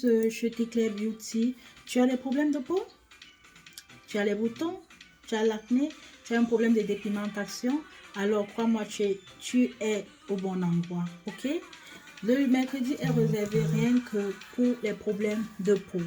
plus chez Ticlair Beauty. Tu as des problèmes de peau? Tu as les boutons? Tu as l'acné? Tu as un problème de dépigmentation? Alors crois-moi, tu es au bon endroit, ok? Le mercredi est réservé rien que pour les problèmes de peau.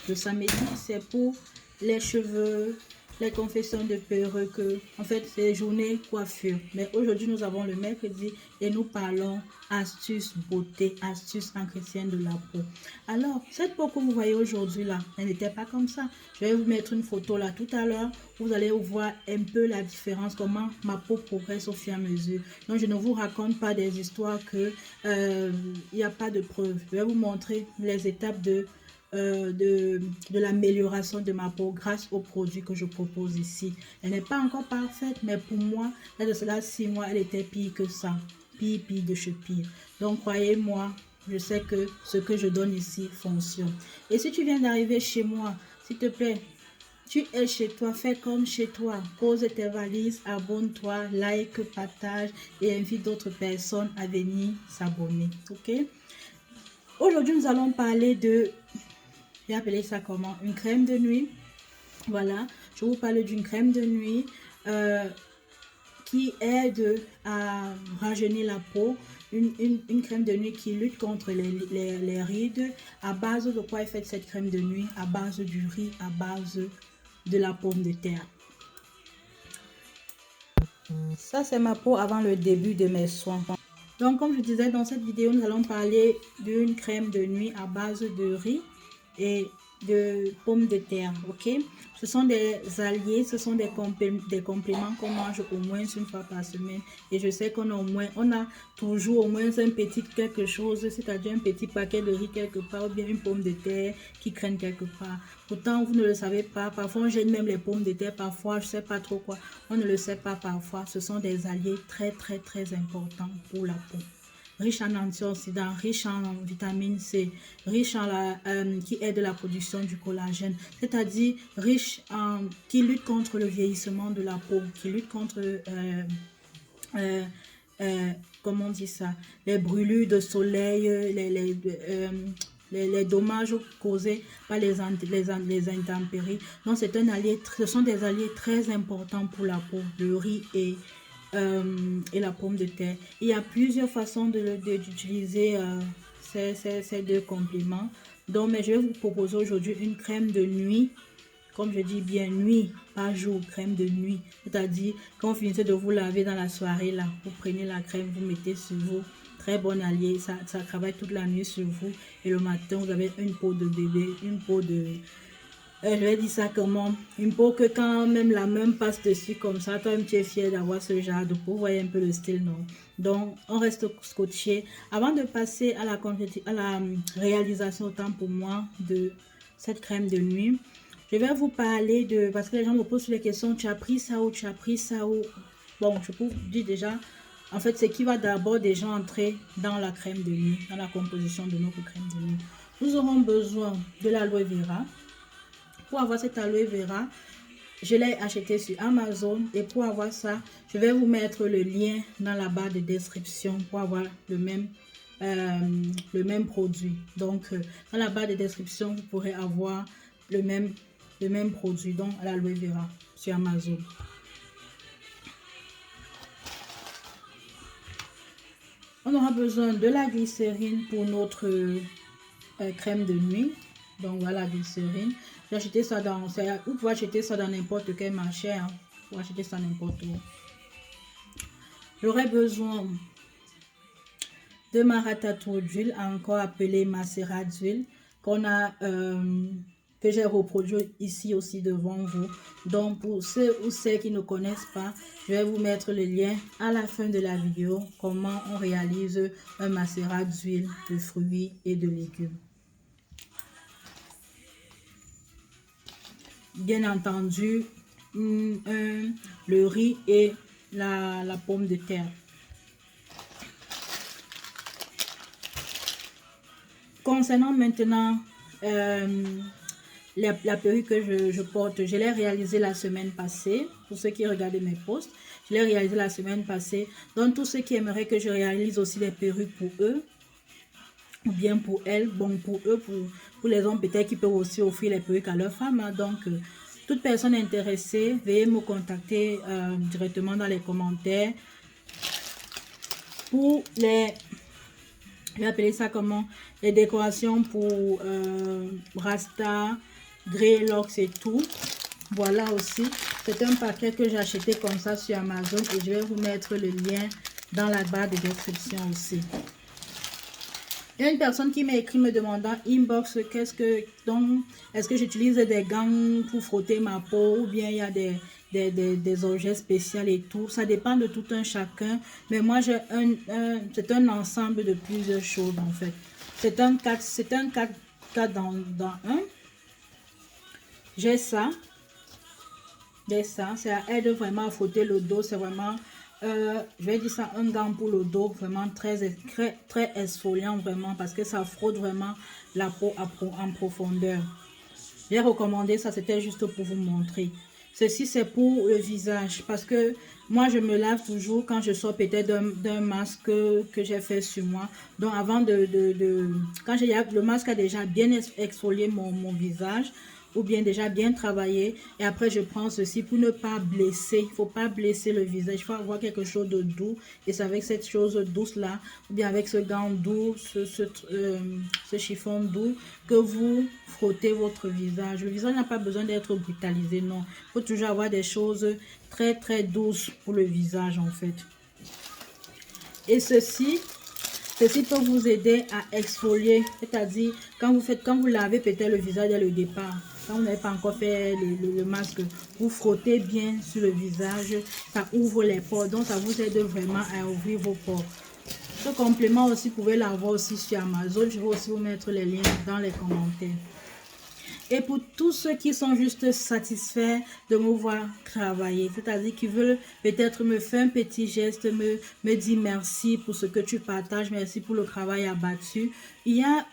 Le samedi, c'est pour les cheveux, les confections de perruques, en fait, c'est journée coiffure. Mais aujourd'hui, nous avons le mercredi et nous parlons astuces beauté, astuces entretien de la peau. Alors, cette peau que vous voyez aujourd'hui là, elle n'était pas comme ça. Je vais vous mettre une photo là tout à l'heure. Vous allez voir un peu la différence, comment ma peau progresse au fur et à mesure. Donc, je ne vous raconte pas des histoires que il n'y a pas de preuves. Je vais vous montrer les étapes de l'amélioration de ma peau grâce aux produits que je propose ici. Elle n'est pas encore parfaite, mais pour moi, là de cela 6 mois, elle était pire que ça. Pire de chez pire. Donc, croyez-moi, je sais que ce que je donne ici fonctionne. Et si tu viens d'arriver chez moi, s'il te plaît, tu es chez toi, fais comme chez toi. Pose tes valises, abonne-toi, like, partage et invite d'autres personnes à venir s'abonner. Ok? Aujourd'hui, nous allons parler de... J'ai appelé ça comment? Une crème de nuit. Voilà, je vous parle d'une crème de nuit qui aide à rajeunir la peau. Une crème de nuit qui lutte contre les rides. À base de quoi est faite cette crème de nuit? À base du riz, à base de la pomme de terre. Ça, c'est ma peau avant le début de mes soins. Donc, comme je disais, dans cette vidéo, nous allons parler d'une crème de nuit à base de riz et de pommes de terre, ok? Ce sont des alliés, ce sont des compléments qu'on mange au moins une fois par semaine. Et je sais qu'on a toujours au moins un petit quelque chose, c'est-à-dire un petit paquet de riz quelque part ou bien une pomme de terre qui traîne quelque part. Pourtant, vous ne le savez pas. Parfois, on jette même les pommes de terre. Parfois, je ne sais pas trop quoi. On ne le sait pas parfois. Ce sont des alliés très, très, très importants pour la peau. Riche en antioxydants, riche en vitamine C, riche en qui aide la production du collagène, c'est-à-dire riche en qui lutte contre le vieillissement de la peau, qui lutte contre comment on dit ça, les brûlures de soleil, les dommages causés par les intempéries. Donc c'est un allié, ce sont des alliés très importants pour la peau, le riz et la pomme de terre. Il y a plusieurs façons d'utiliser ces deux compléments. Donc, mais je vais vous proposer aujourd'hui une crème de nuit. Comme je dis bien nuit, pas jour, crème de nuit. C'est-à-dire, quand vous finissez de vous laver dans la soirée, là, vous prenez la crème, vous mettez sur vous. Très bon allié, ça travaille toute la nuit sur vous. Et le matin, vous avez une peau de bébé, une peau de... je vais dire ça comment, une peau que quand même la main passe dessus comme ça, toi-même tu es fier d'avoir ce genre de peau. Vous voyez un peu le style, non? Donc, on reste scotché. Avant de passer à la réalisation, autant pour moi, de cette crème de nuit, je vais vous parler de, parce que les gens me posent les questions, tu as pris ça ou tu as pris ça ou... Bon, je peux vous dire déjà, en fait, c'est qui va d'abord déjà entrer dans la crème de nuit, dans la composition de notre crème de nuit. Nous aurons besoin de l'aloe vera. Pour avoir cette aloe vera, je l'ai acheté sur Amazon et pour avoir ça, je vais vous mettre le lien dans la barre de description pour avoir le même produit. Donc, dans la barre de description, vous pourrez avoir le même produit, donc l'aloe vera sur Amazon. On aura besoin de la glycérine pour notre crème de nuit. Donc voilà, la glycérine. J'ai acheté ça dans... Vous pouvez acheter ça dans n'importe quel marché. Hein. Vous pouvez acheter ça n'importe où. J'aurai besoin de ma ratatouille d'huile, encore appelée macérat d'huile, que j'ai reproduit ici aussi devant vous. Donc pour ceux ou celles qui ne connaissent pas, je vais vous mettre le lien à la fin de la vidéo, comment on réalise un macérat d'huile de fruits et de légumes. Bien entendu, le riz et la pomme de terre. Concernant maintenant la perruque que je porte, je l'ai réalisée la semaine passée. Pour ceux qui regardent mes posts, je l'ai réalisée la semaine passée. Donc tous ceux qui aimeraient que je réalise aussi des perruques pour eux, ou bien pour elles, bon pour eux, pour les hommes peut-être qui peuvent aussi offrir les perruques à leurs femmes. Hein. Donc, toute personne intéressée, veuillez me contacter directement dans les commentaires pour les, je vais appeler ça comment, les décorations pour Rasta, Greylocks et tout. Voilà aussi, c'est un paquet que j'ai acheté comme ça sur Amazon et je vais vous mettre le lien dans la barre de description aussi. Il y a une personne qui m'a écrit me demandant inbox est-ce que j'utilise des gants pour frotter ma peau ou bien il y a des objets spéciaux et tout. Ça dépend de tout un chacun, mais moi j'ai c'est un ensemble de plusieurs choses en fait. C'est un 4 dans un. J'ai ça. Ça aide vraiment à frotter le dos. C'est vraiment, je vais dire ça, un gant pour le dos, vraiment très exfoliant vraiment parce que ça frotte vraiment la peau en profondeur. J'ai recommandé ça, c'était juste pour vous montrer. Ceci c'est pour le visage parce que moi je me lave toujours quand je sors peut-être d'un masque que j'ai fait sur moi. Donc avant quand le masque a déjà bien exfolié mon visage, ou bien déjà bien travaillé, et après je prends ceci pour ne pas blesser. Il ne faut pas blesser le visage, il faut avoir quelque chose de doux, et c'est avec cette chose douce là, ou bien avec ce gant doux, ce chiffon doux, que vous frottez votre visage. Le visage n'a pas besoin d'être brutalisé, non. Il faut toujours avoir des choses très douces pour le visage en fait. Et ceci peut vous aider à exfolier, c'est-à-dire quand vous lavez peut-être le visage dès le départ, quand vous n'avez pas encore fait le masque, vous frottez bien sur le visage, ça ouvre les pores, donc ça vous aide vraiment à ouvrir vos pores. Ce complément aussi, vous pouvez l'avoir aussi sur Amazon, je vais aussi vous mettre les liens dans les commentaires. Et pour tous ceux qui sont juste satisfaits de me voir travailler, c'est-à-dire qui veulent peut-être me faire un petit geste, me dire merci pour ce que tu partages, merci pour le travail abattu. Il y a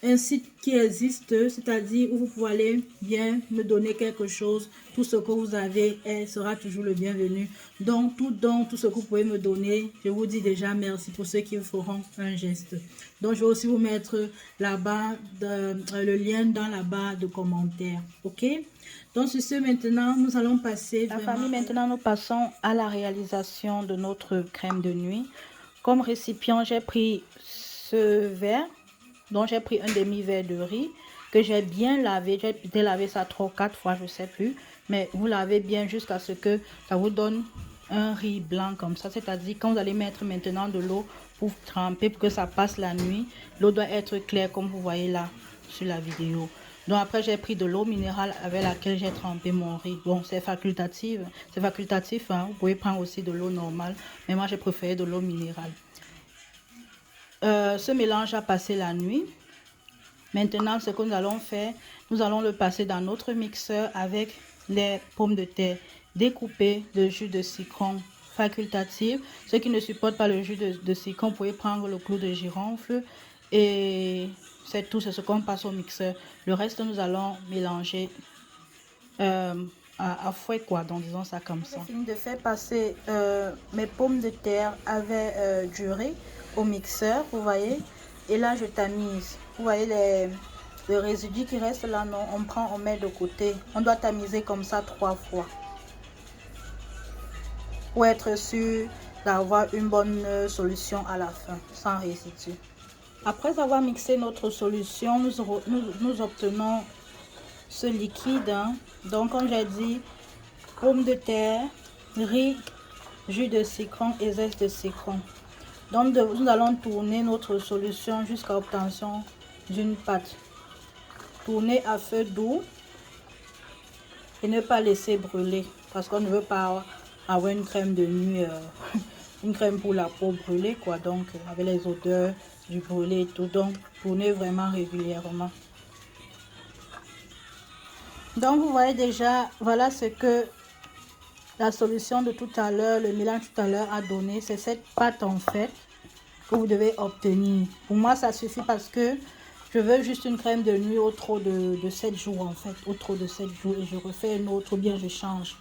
un site qui existe, c'est-à-dire où vous pouvez aller bien me donner quelque chose. Tout ce que vous avez sera toujours le bienvenu. Donc, tout ce que vous pouvez me donner, je vous dis déjà merci pour ceux qui feront un geste. Donc, je vais aussi vous mettre là-bas le lien dans la barre de commentaires. OK? Donc, sur ce, maintenant, nous allons passer... La famille, maintenant, nous passons à la réalisation de notre crème de nuit. Comme récipient, j'ai pris ce verre. Donc, j'ai pris un demi-verre de riz que j'ai bien lavé. J'ai peut-être lavé ça 3 ou 4 fois, je ne sais plus. Mais vous lavez bien jusqu'à ce que ça vous donne un riz blanc comme ça. C'est-à-dire, quand vous allez mettre maintenant de l'eau pour tremper, pour que ça passe la nuit, l'eau doit être claire comme vous voyez là sur la vidéo. Donc, après, j'ai pris de l'eau minérale avec laquelle j'ai trempé mon riz. Bon, c'est facultatif. C'est facultatif, hein. Vous pouvez prendre aussi de l'eau normale. Mais moi, j'ai préféré de l'eau minérale. Ce mélange a passé la nuit. Maintenant, ce que nous allons faire, nous allons le passer dans notre mixeur avec les pommes de terre découpées de jus de citron facultatif. Ceux qui ne supportent pas le jus de citron, vous pouvez prendre le clou de girofle et c'est tout, c'est ce qu'on passe au mixeur. Le reste, nous allons mélanger à fouet quoi, donc disons ça comme ça. J'ai fini de faire passer mes pommes de terre avec du riz au mixeur, vous voyez, et là je tamise. Vous voyez le résidu qui reste là, non, on prend, on met de côté. On doit tamiser comme ça 3 fois pour être sûr d'avoir une bonne solution à la fin, sans résidu. Après avoir mixé notre solution, nous obtenons ce liquide, hein. Donc comme j'ai dit, pommes de terre, riz, jus de citron et zeste de citron. Donc nous allons tourner notre solution jusqu'à l'obtention d'une pâte. Tourner à feu doux et ne pas laisser brûler parce qu'on ne veut pas avoir une crème de nuit, une crème pour la peau brûlée quoi, donc avec les odeurs du brûlé et tout. Donc tourner vraiment régulièrement. Donc vous voyez déjà, voilà ce que la solution de tout à l'heure, le mélange tout à l'heure a donné. C'est cette pâte en fait que vous devez obtenir. Pour moi ça suffit parce que je veux juste une crème de nuit au trop de 7 jours en fait, au trop de 7 jours, et je refais une autre ou bien je change.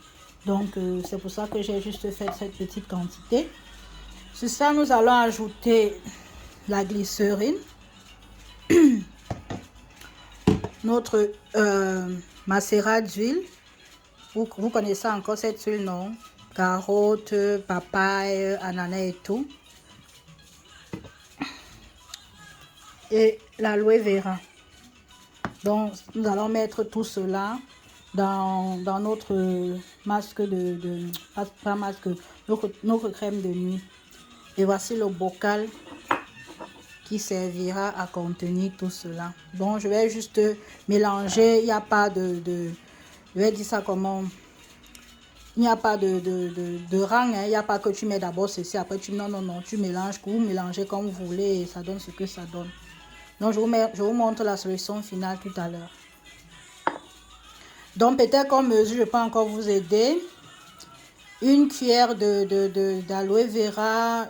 Donc c'est pour ça que j'ai juste fait cette petite quantité. Sur ça, nous allons ajouter la glycérine. notre macérat d'huile. Vous connaissez encore cette huile, non? Carottes, papaye, ananas et tout. Et l'aloe vera. Donc, nous allons mettre tout cela dans notre masque pas masque, notre crème de nuit. Et voici le bocal qui servira à contenir tout cela. Donc, je vais juste mélanger. Il n'y a pas je vais dire ça comment. Il n'y a pas de rang. Hein. Il n'y a pas que tu mets d'abord ceci, après tu... Non. Tu mélanges, vous mélangez comme vous voulez et ça donne ce que ça donne. Donc, je vous montre la solution finale tout à l'heure. Donc, peut-être comme mesure, je peux encore vous aider. Une cuillère d'aloe vera,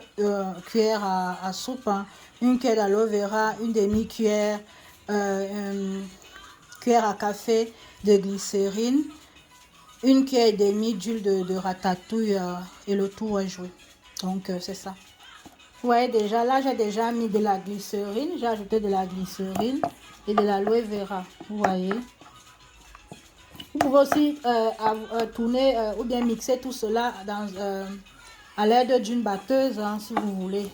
cuillère à soupe, hein. Une cuillère d'aloe vera, une demi-cuillère, cuillère à café de glycérine, une cuillère et demie d'huile de ratatouille et le tout est joué. Donc, c'est ça. Vous voyez déjà, là, j'ai déjà mis de la glycérine. J'ai ajouté de la glycérine et de l'aloe vera. Vous voyez. Vous pouvez aussi tourner ou bien mixer tout cela à l'aide d'une batteuse, hein, si vous voulez.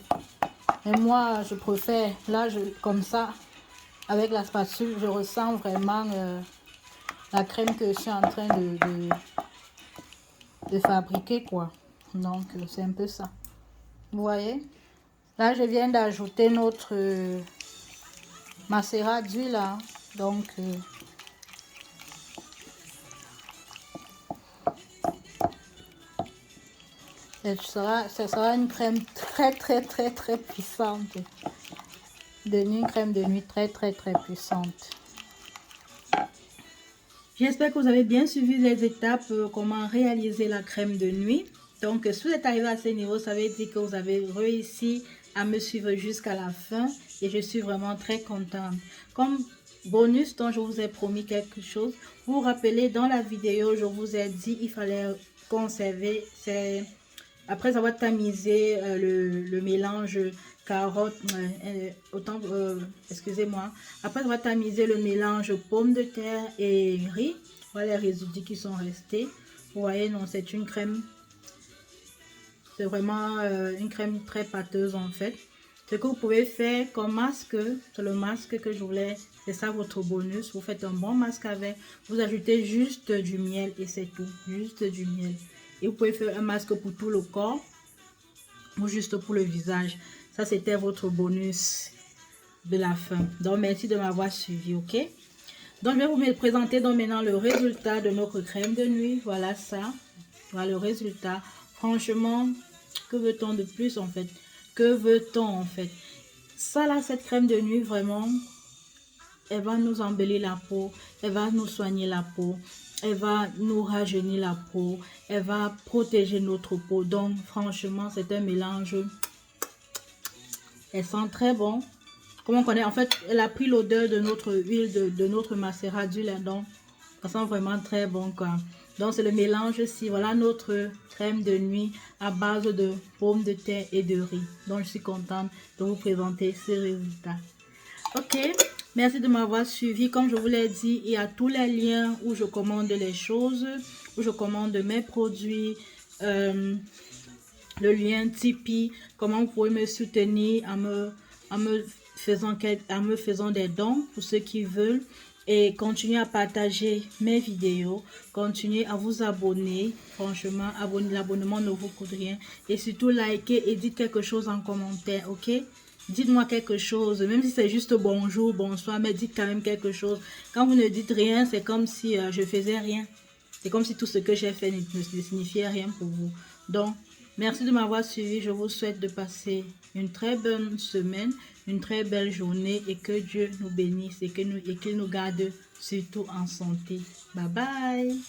Mais moi, je préfère, là, comme ça, avec la spatule, je ressens vraiment la crème que je suis en train de fabriquer, quoi. Donc, c'est un peu ça. Vous voyez? Là, je viens d'ajouter notre macérat d'huile, hein. Donc, ce sera une crème très puissante. Une crème de nuit très puissante. J'espère que vous avez bien suivi les étapes comment réaliser la crème de nuit. Donc, si vous êtes arrivé à ce niveau, ça veut dire que vous avez réussi à me suivre jusqu'à la fin et je suis vraiment très contente. Comme bonus dont je vous ai promis quelque chose, vous vous rappelez dans la vidéo, je vous ai dit il fallait conserver, après avoir tamisé le mélange carottes, excusez-moi, après avoir tamisé le mélange pommes de terre et riz, voilà les résidus qui sont restés. Vous voyez, non, c'est une crème. C'est vraiment une crème très pâteuse en fait. Ce que vous pouvez faire comme masque, c'est le masque que je voulais, c'est ça votre bonus. Vous faites un bon masque avec, vous ajoutez juste du miel et c'est tout, juste du miel. Et vous pouvez faire un masque pour tout le corps ou juste pour le visage. Ça, c'était votre bonus de la fin. Donc, merci de m'avoir suivi, ok? Donc, je vais vous présenter donc maintenant le résultat de notre crème de nuit. Voilà ça. Voilà le résultat. Franchement, que veut-on de plus en fait? Que veut-on en fait? Ça là, cette crème de nuit, vraiment, elle va nous embellir la peau. Elle va nous soigner la peau. Elle va nous rajeunir la peau. Elle va protéger notre peau. Donc, franchement, c'est un mélange. Elle sent très bon. Comme on connaît, en fait, elle a pris l'odeur de notre huile, de notre macérat d'huile. Donc, ça sent vraiment très bon, quoi. Donc, c'est le mélange-ci. Voilà notre crème de nuit à base de pommes de terre et de riz. Donc, je suis contente de vous présenter ce résultat. Ok, merci de m'avoir suivi. Comme je vous l'ai dit, il y a tous les liens où je commande les choses, où je commande mes produits, le lien Tipeee, comment vous pouvez me soutenir en me faisant des dons pour ceux qui veulent. Et continuez à partager mes vidéos, continuez à vous abonner, franchement, l'abonnement ne vous coûte rien. Et surtout, likez et dites quelque chose en commentaire, ok? Dites-moi quelque chose, même si c'est juste bonjour, bonsoir, mais dites quand même quelque chose. Quand vous ne dites rien, c'est comme si je faisais rien. C'est comme si tout ce que j'ai fait ne signifiait rien pour vous. Donc, merci de m'avoir suivi. Je vous souhaite de passer une très bonne semaine, une très belle journée et que Dieu nous bénisse et qu'il nous garde surtout en santé. Bye bye.